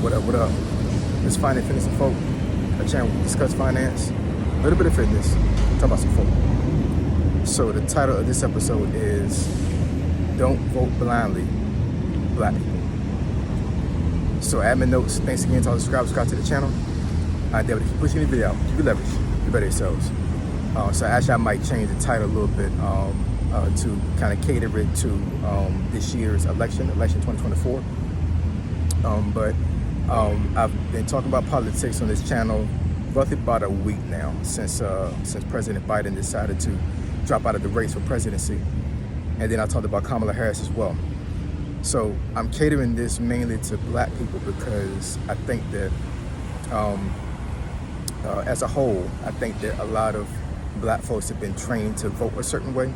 What up, what up? It's Finance, Fitness, and Folk, a channel where we discuss finance, a little bit of fitness, talk about some folk. So the title of this episode is Don't Vote Blindly, Black People. So admin notes, thanks again to all the subscribe to the channel. I endeavor to keep pushing the video out, keep you leverage, you better yourselves. So actually I might change the title a little bit to kind of cater it to this year's election 2024. I've been talking about politics on this channel roughly about a week now since President Biden decided to drop out of the race for presidency, and then I talked about Kamala Harris as well. So I'm catering this mainly to black people because I think that as a whole, I think that a lot of black folks have been trained to vote a certain way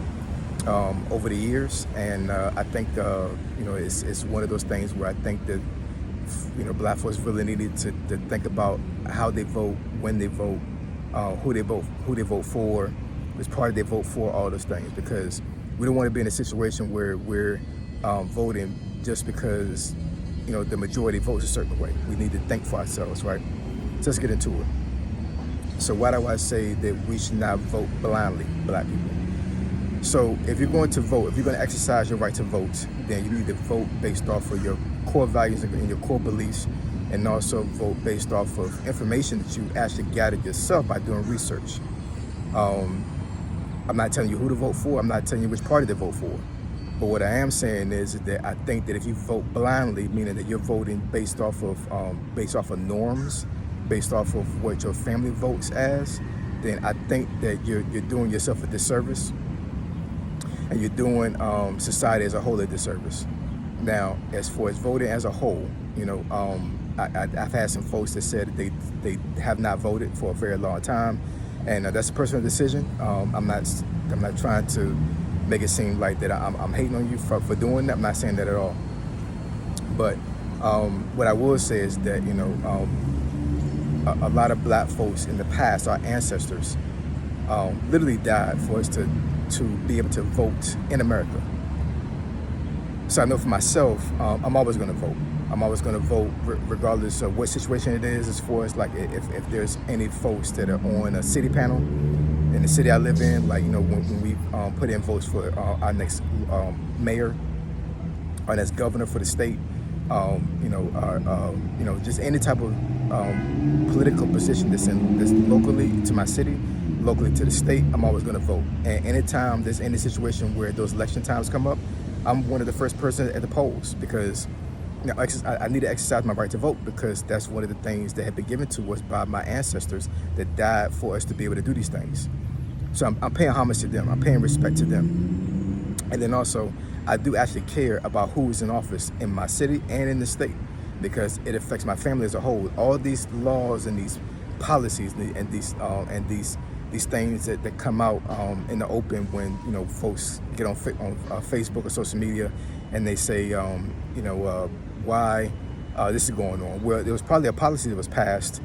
over the years, and I think it's one of those things where I think that black folks really needed to think about how they vote, when they vote, who they vote for, which party they vote for, all those things, because we don't want to be in a situation where we're voting just because the majority votes a certain way. We need to think for ourselves, right? So let's get into it. So why do I say that we should not vote blindly, black people? So if you're going to vote, if you're going to exercise your right to vote, then you need to vote based off of your core values and your core beliefs, and also vote based off of information that you actually gathered yourself by doing research. I'm not telling you who to vote for. I'm not telling you which party to vote for. But what I am saying is that I think that if you vote blindly, meaning that you're voting based off of norms, based off of what your family votes as, then I think that you're doing yourself a disservice, and you're doing society as a whole a disservice. Now, as far as voting as a whole, I've had some folks that said that they have not voted for a very long time, and that's a personal decision. I'm not trying to make it seem like that I'm hating on you for doing that. I'm not saying that at all. But what I will say is that a lot of black folks in the past, our ancestors, literally died for us to be able to vote in America. So I know for myself, I'm always going to vote. I'm always going to vote regardless of what situation it is, as far as like if there's any folks that are on a city panel in the city I live in, like when we put in votes for our next mayor, our next governor for the state, just any type of political position that's locally to my city, locally to the state, I'm always going to vote. And anytime there's any situation where those election times come up, I'm one of the first person at the polls, because I need to exercise my right to vote, because that's one of the things that had been given to us by my ancestors that died for us to be able to do these things. So I'm paying homage to them. I'm paying respect to them. And then also, I do actually care about who's in office in my city and in the state, because it affects my family as a whole. All these laws and these policies and these things that come out in the open when folks get on Facebook or social media and they say why this is going on. Well, there was probably a policy that was passed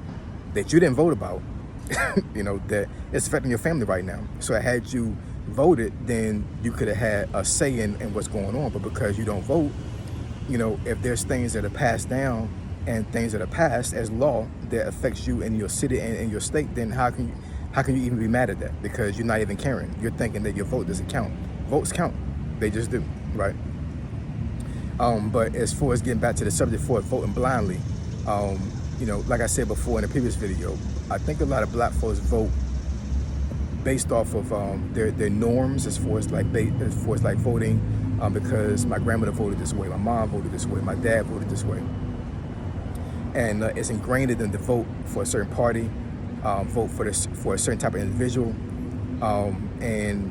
that you didn't vote about, that it's affecting your family right now. So had you voted, then you could have had a say in what's going on. But because you don't vote, if there's things that are passed down and things that are passed as law that affects you in your city and in your state, then how can you even be mad at that? Because you're not even caring. You're thinking that your vote doesn't count. Votes count. They just do, right? But as far as getting back to the subject for voting blindly, like I said before in the previous video, I think a lot of black folks vote based off of their norms, as far as like voting, because my grandmother voted this way, my mom voted this way, my dad voted this way, and it's ingrained in them to vote for a certain party, vote for a certain type of individual, and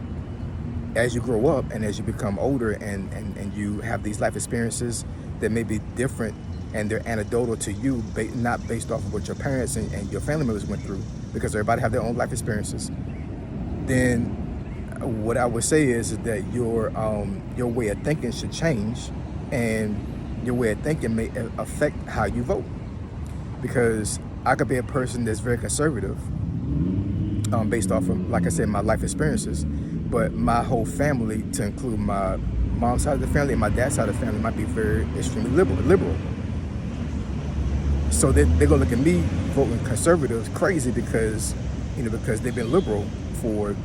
as you grow up and as you become older and you have these life experiences that may be different and they're anecdotal to you, not based off of what your parents and your family members went through, because everybody have their own life experiences, then what I would say is that your way of thinking should change, and your way of thinking may affect how you vote. Because I could be a person that's very conservative based off of, like I said, my life experiences, but my whole family, to include my mom's side of the family and my dad's side of the family, might be very extremely liberal. So they're gonna look at me voting conservative crazy because, because they've been liberal for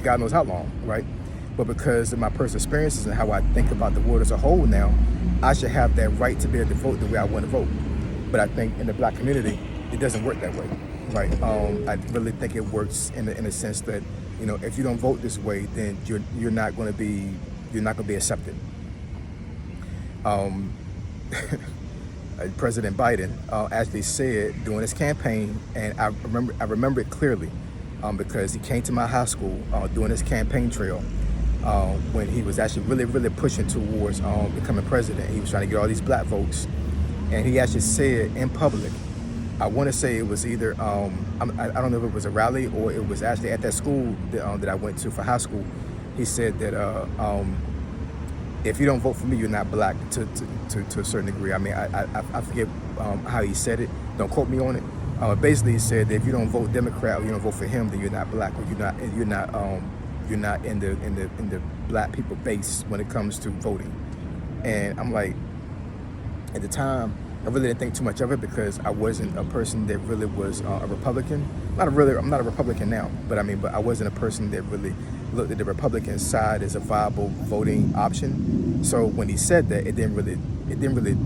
God knows how long, right? But because of my personal experiences and how I think about the world as a whole now, I should have that right to be able to vote the way I want to vote. But I think in the black community, it doesn't work that way, right? I really think it works in a sense that, if you don't vote this way, then you're not going to be accepted. President Biden actually said during his campaign, and I remember it clearly, because he came to my high school during his campaign trail when he was actually really pushing towards becoming president. He was trying to get all these black votes, and he actually said in public, I want to say it was either I don't know if it was a rally or it was actually at that school that I went to for high school. He said that if you don't vote for me, you're not black to a certain degree. I mean, I forget how he said it. Don't quote me on it. Basically, he said that if you don't vote Democrat or you don't vote for him, then you're not black, or you're not in the black people base when it comes to voting. And I'm like, at the time, I really didn't think too much of it because I wasn't a person that really was a Republican. I'm not a Republican now, but I wasn't a person that really looked at the Republican side as a viable voting option. So when he said that, it didn't really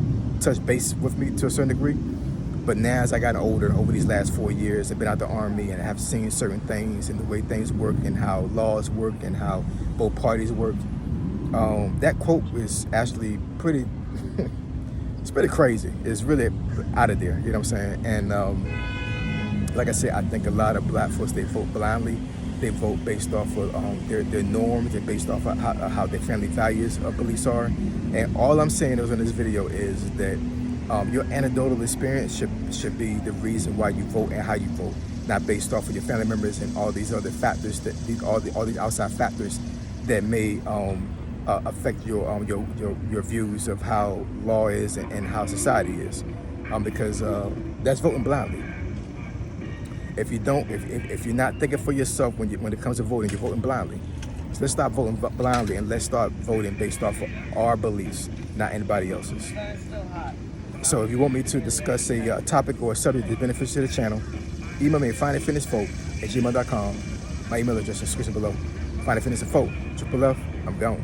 touch base with me to a certain degree. But now as I got older, over these last 4 years, I've been out the Army and I have seen certain things and the way things work and how laws work and how both parties work. That quote is actually pretty, it's pretty crazy. It's really out of there, you know what I'm saying? And like I said, I think a lot of black folks, they vote blindly. They vote based off of their norms and based off of how their family values or beliefs are. And all I'm saying in this video is that your anecdotal experience should be the reason why you vote and how you vote, not based off of your family members and all these other factors all these outside factors that may affect your views of how law is and how society is, because that's voting blindly. If you're not thinking for yourself when it comes to voting, you're voting blindly. So let's stop voting blindly and let's start voting based off of our beliefs, not anybody else's. So if you want me to discuss a topic or a subject that's beneficial to the channel, email me at findingfitnessfolk@gmail.com. My email address is description below. Finding Fitness and Folk, F, I'm gone.